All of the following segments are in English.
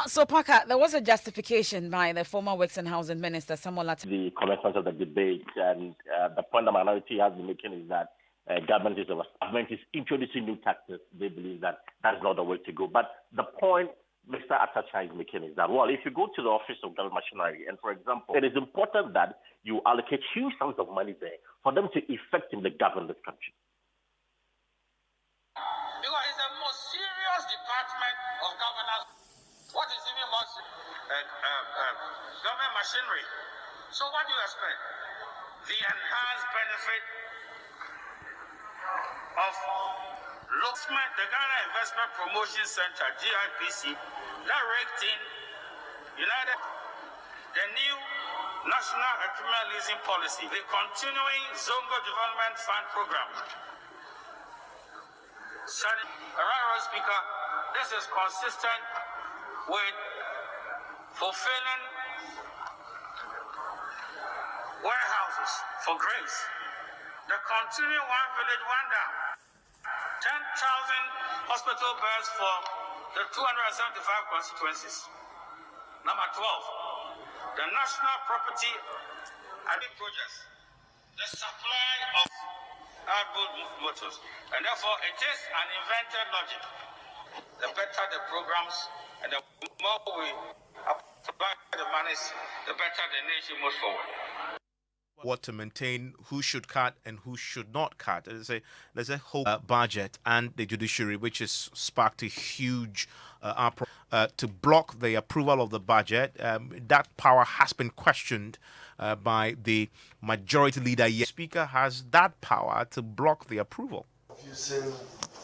So, Parker, there was a justification by the former Works and Housing Minister, Samuel Latta. The commencement of the debate, and the point the minority has been making is that government is introducing new taxes. They believe that that is not the way to go. But the point Mr. Atacha is making is that, well, if you go to the Office of Government Machinery, and for example, it is important that you allocate huge sums of money there for them to effectively govern this country. Because it's the most serious department of governance. What is even more government machinery? So what do you expect? The enhanced benefit of the Ghana Investment Promotion Center, GIPC, that raked in United, the new National Equipment Leasing Policy, the continuing Zongo Development Fund Program. Honorable Speaker, this is consistent with fulfilling warehouses for grains. The continuing One Village, One Dam, 10,000 hospital beds for the 275 constituencies. Number 12, the national property adding projects, the supply of outboard motors. And therefore, it is an invented logic. The better the programs and the more we apply the monies, the better the nation moves forward. What to maintain, who should cut and who should not cut. There's a whole budget and the judiciary, which has sparked a huge to block the approval of the budget. That power has been questioned by the majority leader. The Speaker has that power to block the approval. Using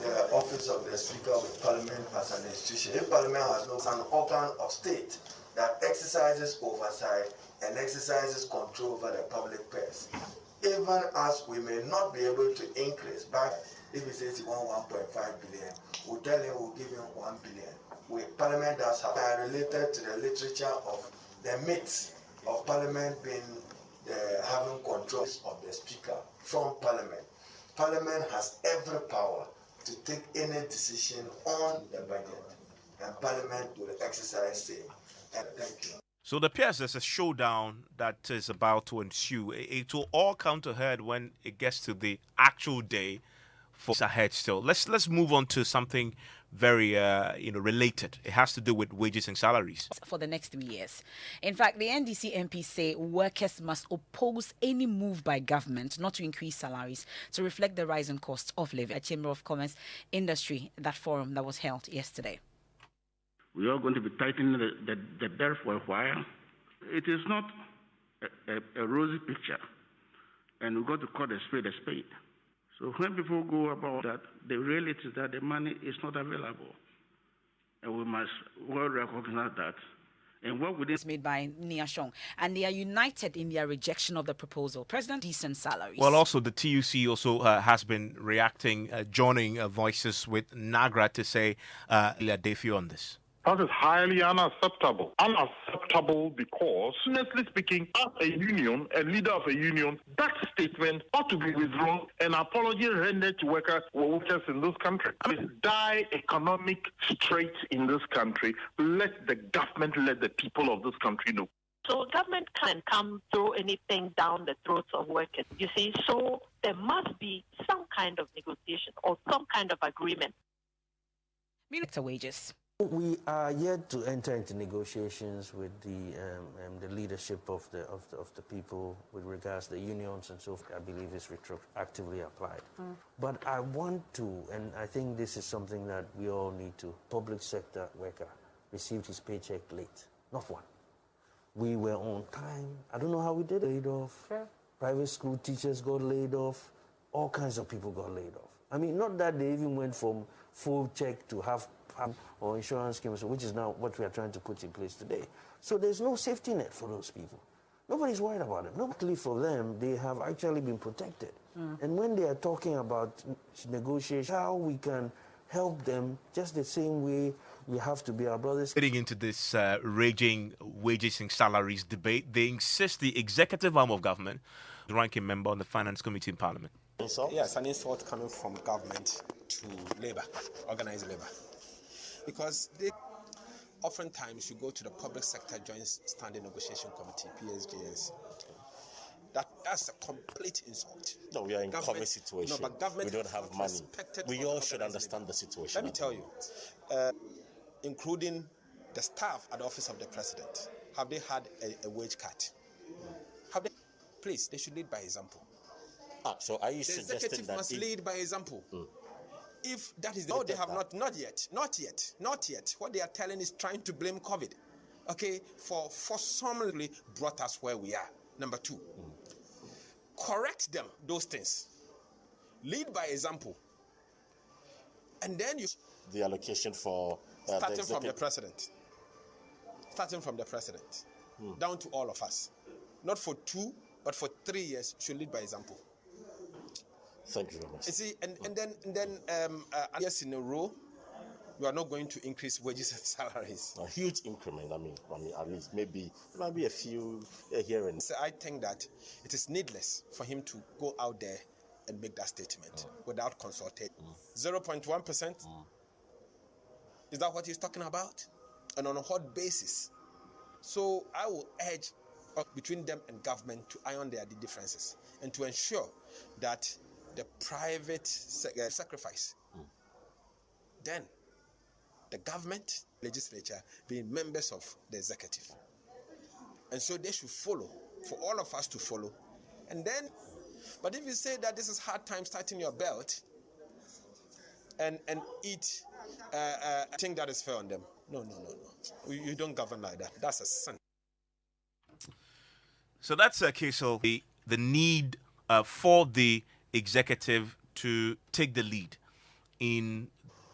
the office of the Speaker with Parliament as an institution. If Parliament has no an organ of state that exercises oversight and exercises control over the public purse, even as we may not be able to increase back, if he says he wants 1.5 billion, we'll tell him we'll give him 1 billion. Parliament does have related to the literature of the myths of Parliament being having control of the Speaker from Parliament. Parliament has every power to take any decision on the budget, and Parliament will exercise same. And thank you. So it appears there's a showdown that is about to ensue. It will all come to head when it gets to the actual day for ahead still. Let's move on to something very related. It has to do with wages and salaries for the next 3 years. In fact, the NDC MPs say workers must oppose any move by government not to increase salaries to reflect the rising cost of living. A Chamber of Commerce Industry, that forum that was held yesterday. We are going to be tightening the belt for a while. It is not a rosy picture, and we've got to call a spade a spade. So when people go about that, the reality is that the money is not available, and we must well recognize that. And what would it's made by Nia Shong, and they are united in their rejection of the proposal. President, decent salaries. Well, also the TUC also has been reacting, joining voices with NAGRA to say Defi on this. That is highly unacceptable. Unacceptable because, honestly speaking, as a union, a leader of a union, that statement ought to be withdrawn and apology rendered to workers in this country. I mean, dire economic straits in this country. Let the government, let the people of this country know. So government can't come throw anything down the throats of workers, you see. So there must be some kind of negotiation or some kind of agreement. Minister wages. We are yet to enter into negotiations with the leadership of the people with regards to the unions and so forth. I believe is retroactively applied. But I want to, and I think this is something that we all need to, public sector worker received his paycheck late, not one. We were on time. I don't know how we did it. Laid off. Sure. Private school teachers got laid off. All kinds of people got laid off. I mean, not that they even went from full check to half or insurance schemes, which is now what we are trying to put in place today. So there's no safety net for those people. Nobody's worried about them. Luckily for them, they have actually been protected. And when they are talking about negotiation, how we can help them just the same way we have to be our brothers. Getting into this raging wages and salaries debate, they insist the executive arm of government, the ranking member on the Finance Committee in Parliament. Yes, an insult coming from government to labor, organized labor. Because oftentimes you go to the Public Sector Joint Standing Negotiation Committee, PSJS. That's a complete insult. No, we are in COVID situation. No, but government we don't have money. We all should understand the situation. Let me tell you, including the staff at the office of the president, have they had a wage cut? Have they? Please, they should lead by example. So are you suggesting that the executive must lead by example? If that is they have not yet. What they are telling is trying to blame COVID, okay, for forcibly brought us where we are. Number 2, correct them, those things. Lead by example. And then the allocation for starting from the president. Down to all of us. Not for 2, but for 3 years, should lead by example. Thank you very much. You see, and then years in a row, you are not going to increase wages and salaries. A huge increment. I mean, at least maybe there might be a few here and. So I think that it is needless for him to go out there and make that statement without consulting. 0.1%. Is that what he's talking about? And on a what basis? So I will urge between them and government to iron their differences and to ensure that the private sacrifice, then the government, legislature, being members of the executive. And so they should follow, for all of us to follow. And then, but if you say that this is hard time starting your belt and eat, I think that is fair on them. No. You don't govern like that. That's a sin. So that's a case of the need for the executive to take the lead in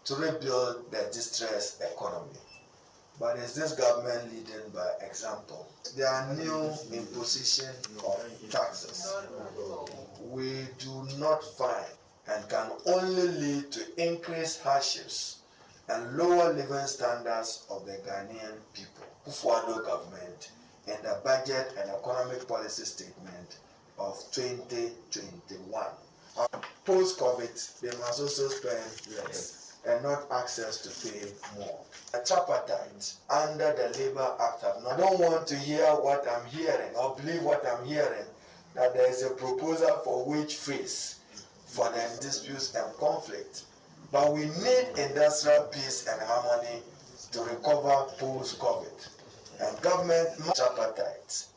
to rebuild the distressed economy. But is this government leading by example? There are new imposition of taxes we do not find and can only lead to increased hardships and lower living standards of the Ghanaian people. Kufuor government in the budget and economic policy statement of 2021. Post-COVID, they must also spend less and not access to pay more. A tripartite under the Labour Act I don't want to hear what I'm hearing or believe what I'm hearing, that there is a proposal for wage freeze for the disputes and conflict. But we need industrial peace and harmony to recover post-COVID. And government tripartite,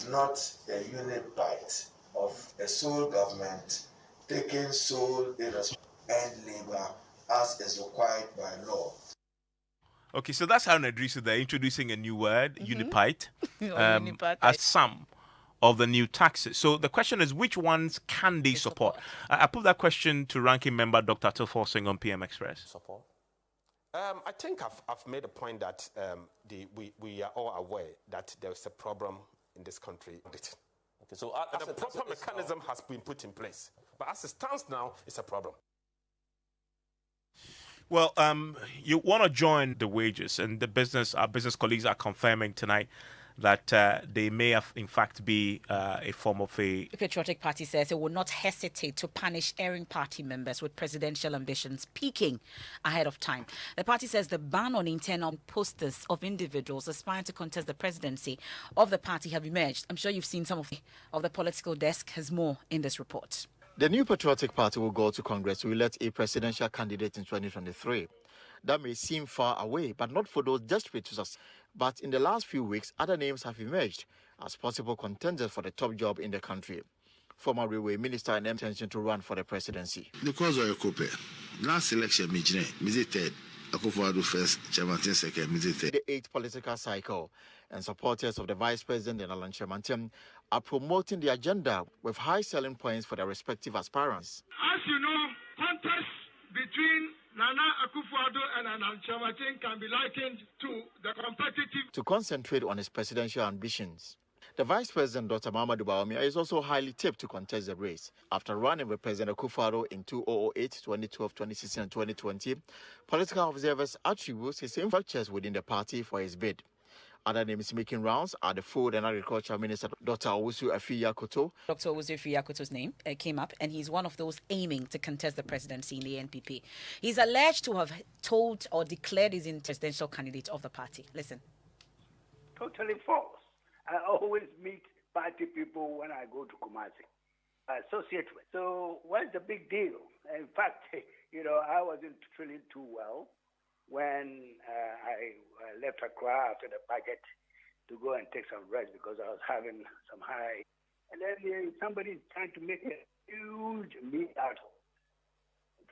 not a unit bite of a sole government taking sole irresponsibility and labor as is required by law. Okay, so that's how Nadrisa, they're introducing a new word, unipite, as some of the new taxes. So the question is, which ones can they support? I put that question to Ranking Member Dr. Tufo Singh on PM Express. Support? I think I've made a point that we are all aware that there is a problem in this country. Okay, so the proper mechanism has been put in place. But as it stands now, it's a problem. Well, you want to join the wages, and our business colleagues are confirming tonight that they may have, in fact, be a form of a... The Patriotic Party says it will not hesitate to punish erring party members with presidential ambitions peaking ahead of time. The party says the ban on internal posters of individuals aspiring to contest the presidency of the party have emerged. I'm sure you've seen some of the political desk has more in this report. The New Patriotic Party will go to Congress to elect a presidential candidate in 2023. That may seem far away, but not for those desperate to succeed. But in the last few weeks, other names have emerged as possible contenders for the top job in the country. Former Railway Minister and intention to run for the presidency. Because of your couple, last election, me third. Akufo-Addo first, Chairman second, me third. The 8th political cycle, and supporters of the Vice President and Alan Chairman are promoting the agenda with high selling points for their respective aspirants. As you know, contests between Nana Akufo-Addo and Alan Chairman can be likened to the competitive... To concentrate on his presidential ambitions. The Vice President, Dr. Mahamudu Bawumia, is also highly tipped to contest the race. After running with President Akufo-Addo in 2008, 2012, 2016 and 2020, political observers attribute his influence within the party for his bid. Other names making rounds are the Food and Agriculture Minister, Dr. Owusu Afi-Yakoto. Dr. Owusu Afi-Yakoto's name came up, and he's one of those aiming to contest the presidency in the NPP. He's alleged to have told or declared his presidential candidate of the party. Listen. Totally false. I always meet party people when I go to Kumasi, associate with. So what's the big deal? In fact, I wasn't feeling too well when I left Accra after the budget to go and take some rest because I was having some high. And then somebody is trying to make a huge meal out of it.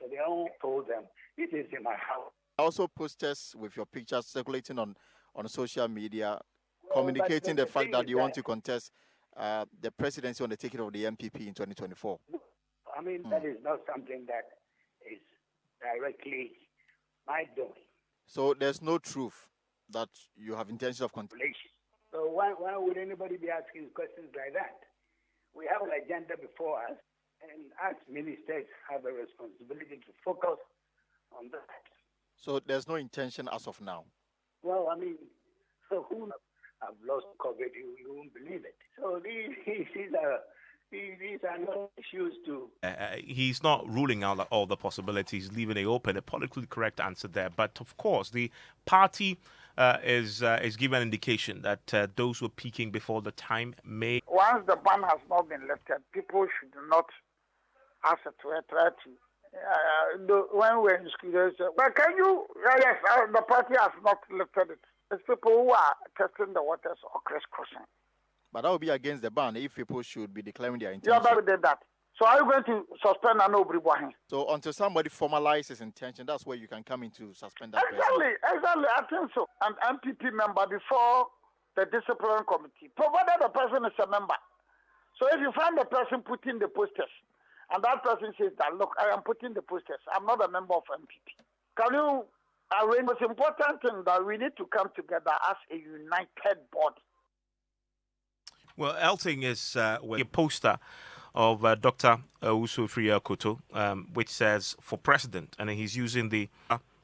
So they all told them, it is in my house. Also posters with your pictures circulating on social media, communicating the fact that you want to contest the presidency on the ticket of the MPP in 2024. I mean, that is not something that is directly my doing. So there's no truth that you have intention of contesting. So why would anybody be asking questions like that? We have an agenda before us, and as ministers have a responsibility to focus on that. So there's no intention as of now? Well, I mean, so who have lost COVID, you won't believe it. So these are not issues to... He's not ruling out all the possibilities, leaving it open, a politically correct answer there. But of course, the party is given an indication that those who are peaking before the time may... Once the ban has not been lifted, people should not ask to try to... when we're in school, they say, but can you... Yes, the party has not lifted it. It's people who are testing the waters or crisscrossing. But that would be against the ban if people should be declaring their intention. Yeah, but we did that. So are you going to suspend an Obriboahin? So until somebody formalizes his intention, that's where you can come in to suspend that Exactly. I think so. An MPP member before the disciplinary committee, provided the person is a member. So if you find the person putting the posters, and that person says that, look, I am putting the posters, I'm not a member of MPP. Can you arrange? It's important thing that we need to come together as a united body. Well, Elting is a poster of Dr. Owusu Afi-Yakoto, which says for president, and he's using the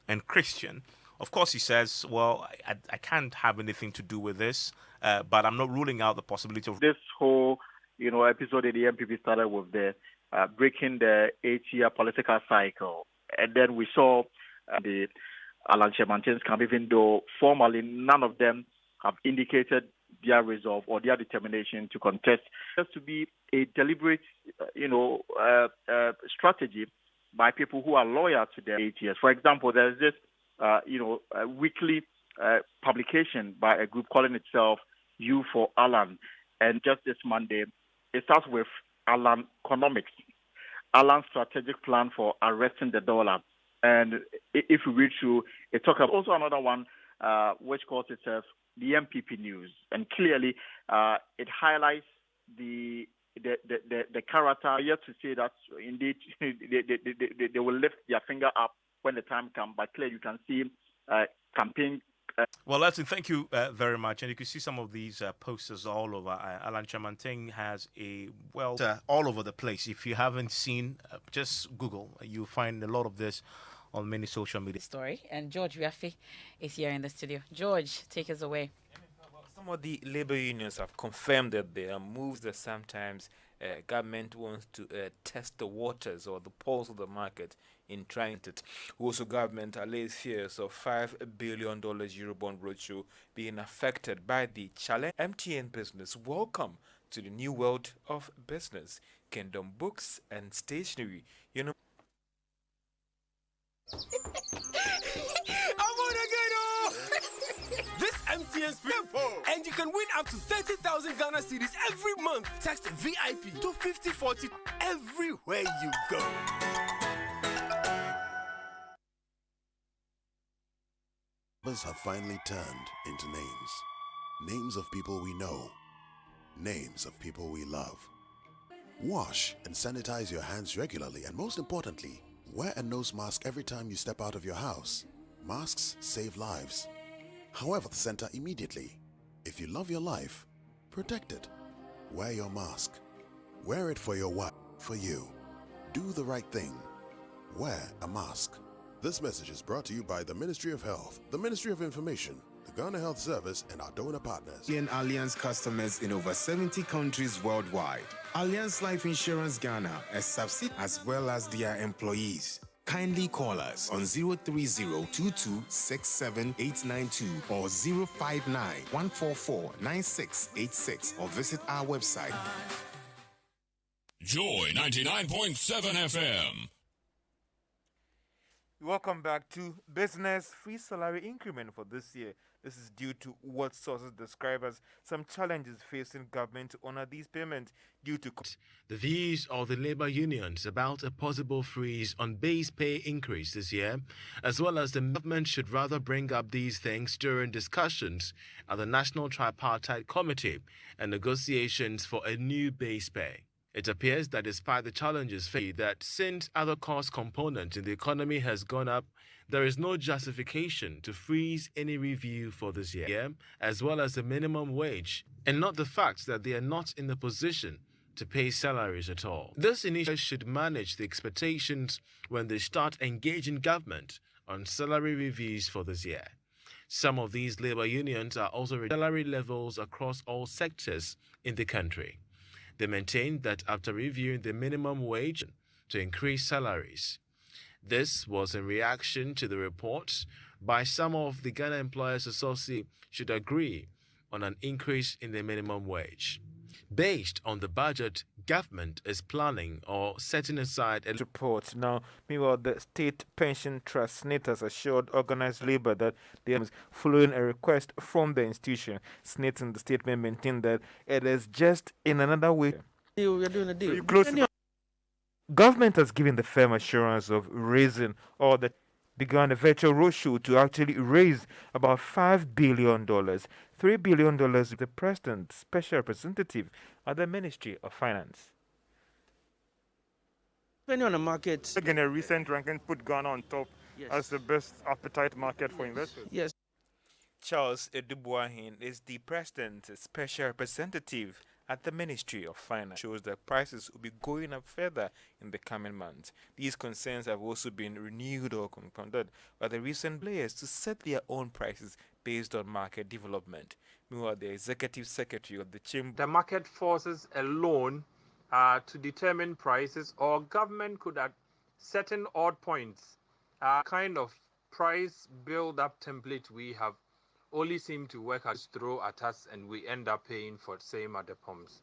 and Christian. Of course, he says, well, I can't have anything to do with this, but I'm not ruling out the possibility of this whole, episode that the MPP started with the breaking the 8-year political cycle, and then we saw the Alan Chemantin's camp, even though formally none of them have indicated their resolve or their determination to contest. It has to be a deliberate, strategy by people who are loyal to their 8 years. For example, there's this, a weekly publication by a group calling itself You for Alan. And just this Monday, it starts with Alan Economics, Alan's strategic plan for arresting the dollar. And if you read through, it talks about also another one which calls itself the MPP News, and clearly it highlights the character. Yet to say that indeed they will lift their finger up when the time comes, but clearly you can see campaign. Well, Elton, thank you very much. And you can see some of these posters all over. Alan Chemantin has all over the place. If you haven't seen, just Google. You'll find a lot of this on many social media. Story. And George Riafi is here in the studio. George, take us away. Well, some of the labor unions have confirmed that there are moves that sometimes government wants to test the waters or the pulse of the market in trying to. Also, government allays fears of $5 billion Eurobond roadshow being affected by the challenge. MTN Business, welcome to the new world of business. Kingdom Books and Stationery. This MTN Spring, and you can win up to 30,000 Ghana cedis every month. Text VIP to 5040 everywhere you go. Numbers have finally turned into names. Names of people we know. Names of people we love. Wash and sanitize your hands regularly, and most importantly, wear a nose mask every time you step out of your house. Masks save lives. However, the center immediately. If you love your life, protect it. Wear your mask. Wear it for your wife, for you. Do the right thing. Wear a mask. This message is brought to you by the Ministry of Health, the Ministry of Information, the Ghana Health Service, and our donor partners. Allianz customers in over 70 countries worldwide. Allianz Life Insurance Ghana, a subsidiary, as well as their employees. Kindly call us on 030-2267-892 or 059-144-9686 or visit our website. Joy 99.7 FM. Welcome back to Business. Free salary increment for this year. This is due to what sources describe as some challenges facing government to honor these payments due to the views of the labor unions about a possible freeze on base pay increase this year, as well as the government should rather bring up these things during discussions at the National Tripartite Committee and negotiations for a new base pay. It appears that despite the challenges faced, that since other cost components in the economy has gone up, there is no justification to freeze any review for this year, as well as the minimum wage, and not the fact that they are not in the position to pay salaries at all. This initiative should manage the expectations when they start engaging government on salary reviews for this year. Some of these labor unions are also reducing salary levels across all sectors in the country. They maintain that after reviewing the minimum wage to increase salaries. This was in reaction to the reports by some of the Ghana Employers Association should agree on an increase in the minimum wage. Based on the budget, government is planning or setting aside a report. Now, meanwhile, the State Pension Trust SNIT has assured organized labor that they are following a request from the institution. SNIT in the statement maintained that it is just in another way. We are doing a deal. Government has given the firm assurance of raising or that began a virtual roadshow to actually raise about $5 billion. $3 billion with the President's special representative at the Ministry of Finance. Depending on the market. Again, a recent ranking put Ghana on top as the best appetite market for investors. Yes. Charles Edubuahin is the President's special representative at the Ministry of Finance. Shows that prices will be going up further in the coming months. These concerns have also been renewed or compounded by the recent players to set their own prices based on market development. Meanwhile, the Executive Secretary of the Chamber. The market forces alone to determine prices, or government could at certain odd points kind of price build-up template we have only seem to work as throw at us, and we end up paying for the same at the pumps.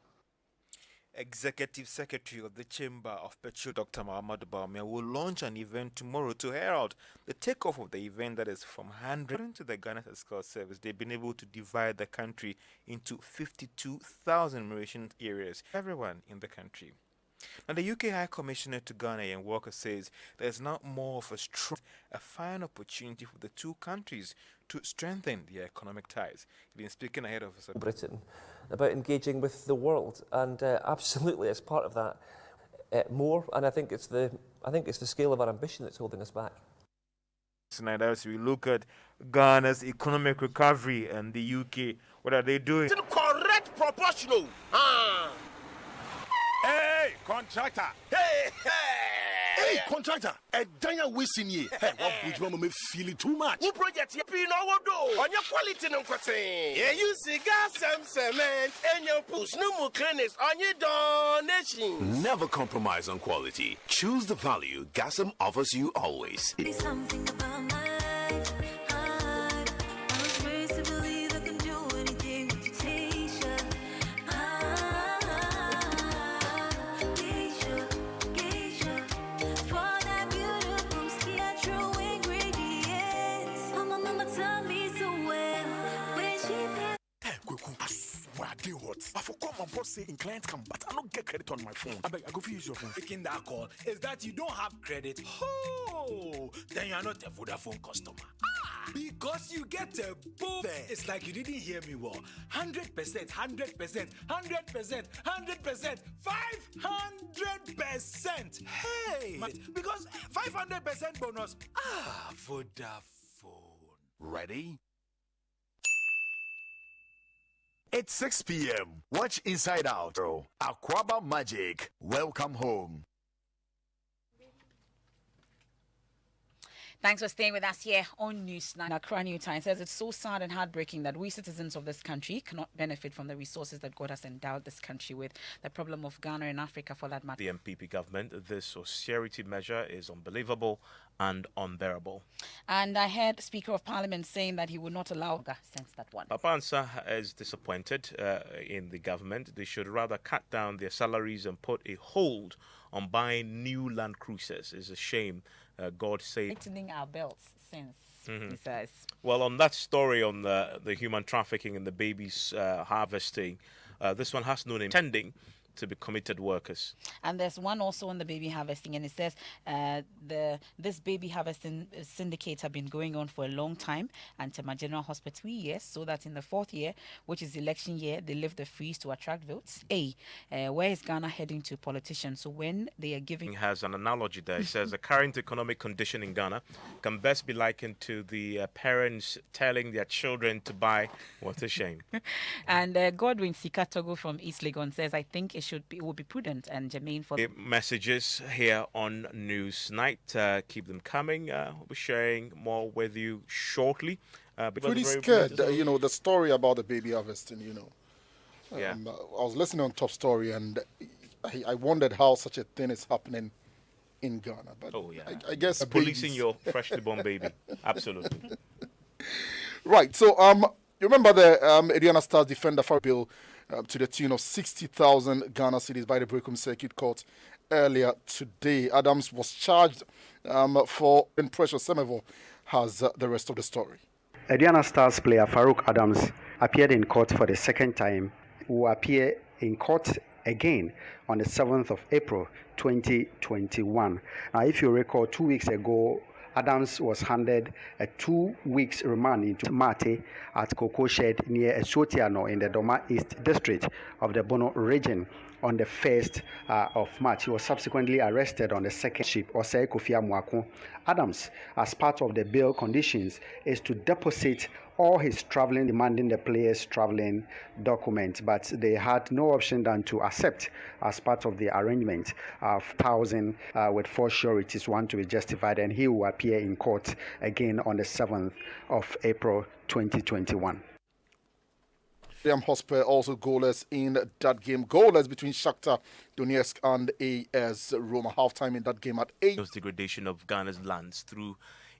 Executive Secretary of the Chamber of Petrol, Dr. Muhammad Baumia, will launch an event tomorrow to herald the takeoff of the event that is from 100. According to the Ghana Statistical Service, they've been able to divide the country into 52,000 ration areas, everyone in the country. Now, the UK High Commissioner to Ghana, Ian Walker, says there is now more of a fine opportunity for the two countries to strengthen their economic ties. He's been speaking ahead of us. Britain about engaging with the world, and absolutely, as part of that, more. And I think it's the scale of our ambition that's holding us back. Tonight, as we look at Ghana's economic recovery and the UK, what are they doing? Correct proportional. Hey, contractor. Hey. Hey, contractor. A danya wasting ye. Hey, what would you make feel it too much? Who project you be no do on your quality no question. Yeah, you see gas and cement and your push no more clinics on your donation. Never compromise on quality. Choose the value Gasm offers you always. Something about my life. I was raised to believe I can do anything with your t-shirt. For that beautiful skin, natural ingredients. Oh, my mama taught me so well. When she I do what? I forgot my boss saying clients come, but I don't get credit on my phone. I go use your phone. Picking that call is that you don't have credit. Oh, then you are not a Vodafone customer. Because you get a boo. It's like you didn't hear me well. 100%, 100%, 100%, 100%, 500%. Hey, because 500% bonus. Vodafone. Ready? It's 6 p.m. Watch Inside Out. Aquaba Magic. Welcome home. Thanks for staying with us here on Newsnight. Accra New Times says it's so sad and heartbreaking that we citizens of this country cannot benefit from the resources that God has endowed this country with. The problem of Ghana and Africa, for that matter. The MPP government, this austerity measure is unbelievable and unbearable. And I heard Speaker of Parliament saying that he would not allow sense that one. Mensah is disappointed in the government. They should rather cut down their salaries and put a hold on buying new Land Cruisers. It's a shame. God save. Tightening our belts since, he says. Well, on that story on the human trafficking and the babies harvesting, this one has no name. Intending to be committed workers. And there's one also on the baby harvesting, and it says this baby harvesting syndicates have been going on for a long time, and Tema General Hospital 3 years, so that in the 4th year, which is the election year, they lift the freeze to attract votes. Where is Ghana heading to politicians? So when they are giving... Has an analogy there. It says the current economic condition in Ghana can best be likened to the parents telling their children to buy. What a shame. And Godwin Sikatogo from East Legon says, I think it would be prudent and germane for messages here on Newsnight. Keep them coming. We'll be sharing more with you shortly. Pretty scared, the story about the baby harvesting, Yeah. I was listening on Top Story, and I wondered how such a thing is happening in Ghana. But I guess policing your freshly born baby. Absolutely. Right. So you remember the Ediana Stars defender for bill to the tune of 60,000 Ghana cedis by the Brekum Circuit Court earlier today. Adams was charged for pressure. Semevo has the rest of the story. Ediana Stars player Farouk Adams appeared in court for the second time. He will appear in court again on the 7th of April 2021. Now, if you recall, 2 weeks ago, Adams was handed a 2 weeks remand into Mate at Cocoa Shed near Esotiano in the Doma East District of the Bono region on the 1st of March. He was subsequently arrested on the second ship, Osei Kofia Mwako. Adams, as part of the bail conditions, is to deposit all his traveling, demanding the players' traveling documents, but they had no option than to accept as part of the arrangement 1,000 with 4 sureties, one to be justified, and he will appear in court again on the 7th of April 2021. Hotspur also goalless in that game. Goalless between Shakhtar Donetsk and AS Roma. Halftime in that game at 8. Degradation of Ghana's lands through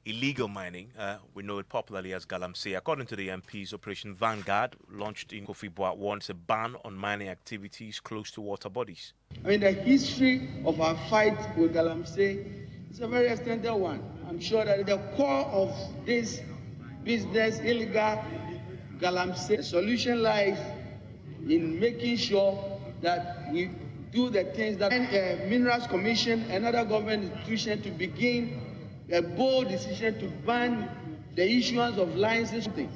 illegal mining. We know it popularly as Galamsey. According to the MPs, Operation Vanguard, launched in Kofi Boat, wants a ban on mining activities close to water bodies. I mean, the history of our fight with Galamsey is a very extended one. I'm sure that the core of this business, illegal Galamsey, the solution lies in making sure that we do the things that Minerals Commission and other government institutions to begin a bold decision to ban the issuance of licenses.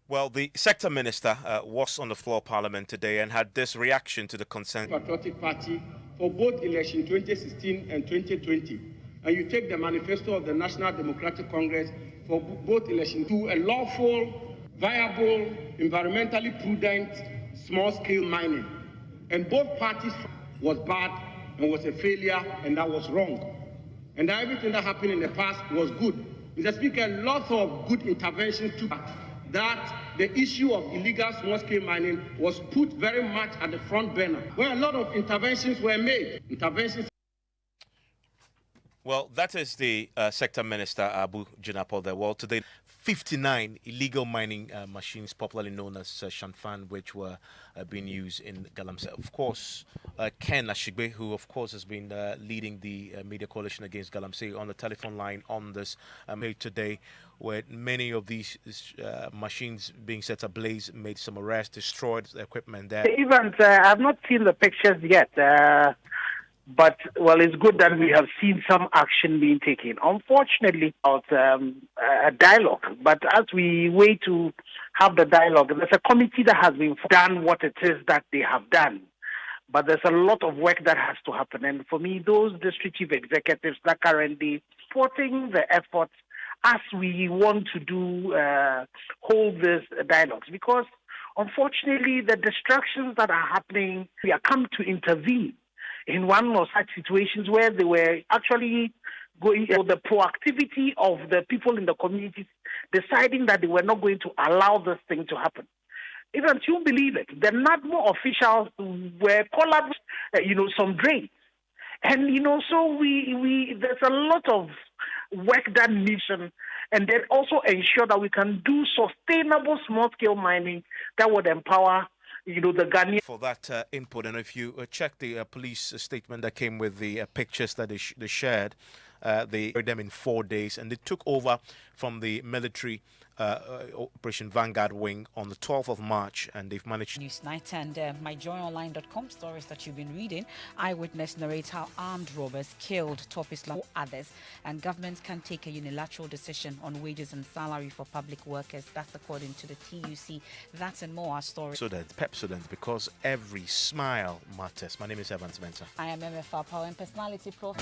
Well, the sector minister was on the floor of Parliament today and had this reaction to the consent. Patriotic Party for both election 2016 and 2020, and you take the manifesto of the National Democratic Congress for both elections to a lawful, viable, environmentally prudent, small-scale mining. And both parties was bad and was a failure, and that was wrong. And everything that happened in the past was good. Mr. Speaker, lots of good interventions took that the issue of illegal small-scale mining was put very much at the front burner, where a lot of interventions were made. Well, that is the sector minister, Abu Jinapol there. Well, today, 59 illegal mining machines, popularly known as Shanfan, which were being used in Galamsey. Of course, Ken Ashigbe, who, of course, has been leading the media coalition against Galamsey, on the telephone line on this today, where many of these machines being set ablaze, made some arrests, destroyed the equipment there. Even I've not seen the pictures yet. But, well, it's good that we have seen some action being taken. Unfortunately, about a dialogue. But as we wait to have the dialogue, there's a committee that has been done what it is that they have done. But there's a lot of work that has to happen. And for me, those district chief executives that currently supporting the efforts as we want to do hold these dialogues. Because, unfortunately, the distractions that are happening, we are come to intervene in one of such situations where they were actually going, the proactivity of the people in the communities deciding that they were not going to allow this thing to happen. Even you believe it, the NADMO officials were called, some drains. And, so there's a lot of work that needs and then also ensure that we can do sustainable small-scale mining that would empower, the Ghanaian. For that input, and if you check the police statement that came with the pictures that they shared, they heard them in 4 days, and they took over from the military Operation Vanguard wing on the 12th of March, and they've managed. Newsnight and myjoyonline.com stories that you've been reading. Eyewitness narrates how armed robbers killed top Islam others, and governments can take a unilateral decision on wages and salary for public workers. That's according to the TUC. That's and more our story. Pepsodent, because every smile matters. My name is Mensah. I am Emefa, Power and Personality Prof.